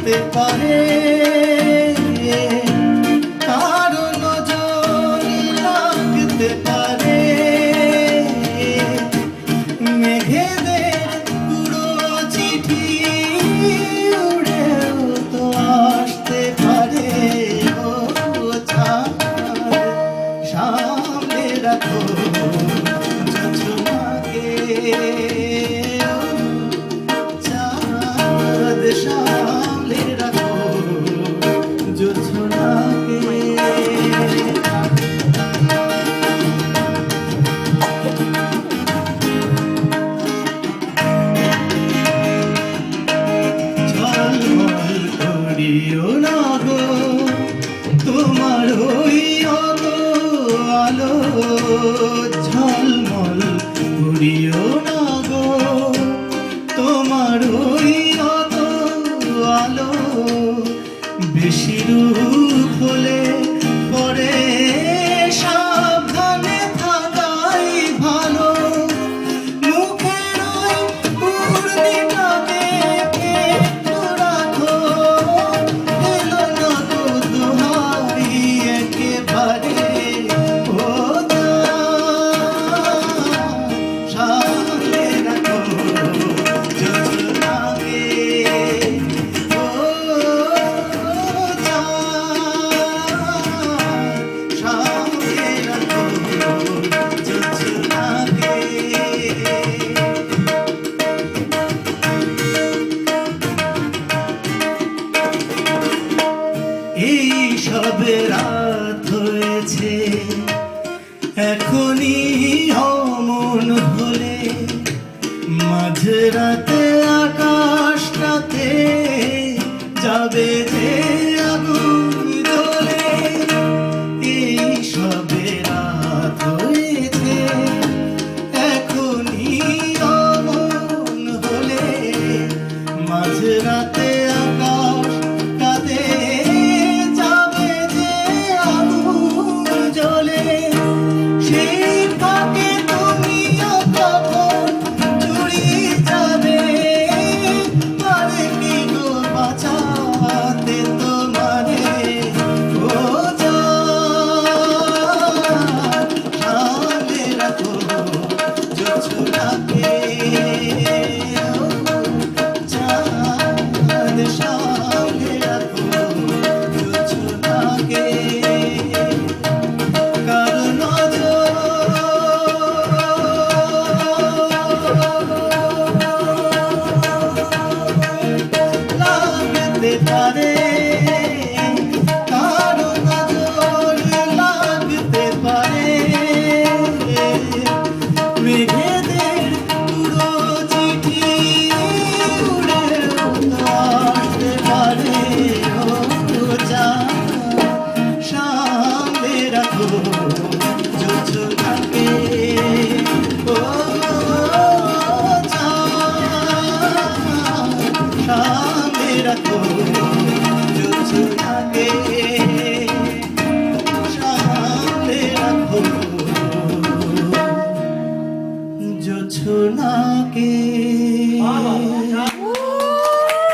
আসতে পারে, কারো নজরে লাগতে পারে, মেঘেদের পুরো চিঠি উড়েও তো আসতে পারে। ও চাঁদ সামনে রাখো জোছনাকে, চাঁদ সামনে রাখো জোছনাকে। ঝলমল করিও না গো তোমার ওই আলো, ঝলমল করিও না গো তোমার ওই আলো, বেশি রূপ হলে পরে সাবধানে থাকাই ভালো। মুখের ওই উর্দিটাকে একটু রাখো, এলো না তো দোহাই একেবারে। ও সামনে রাখো জোছনাকে, ও সামনে রাখো জোছনাকে। এই সবে রাত হয়েছে, এখনই অমন হলে মাঝরাতে আকাশটাতে যাবে যে আগুন জ্বলে। এই সবে রাত হয়েছে, এখনই অমন হলে মাঝরাতে আকাশটাতে যাবে যে আগুন জ্বলে। সেই ফাঁকে তুমিও কখন চুরিয়ে যাবে, পারে কি গো বাঁচাতে তোমারে। ও চাঁদ সামনে রাখো জোছনাকে, ও চাঁদ সামনে রাখো জোছনাকে, কারো নজর লাগতে পারে, কারো নজর লাগতে পারে, মেঘেদের পুরো চিঠি উড়েও তো আসতে পারে। ও চাঁদ সামনে রাখো জোছনাকে, ও চাঁদ সামনে রাখো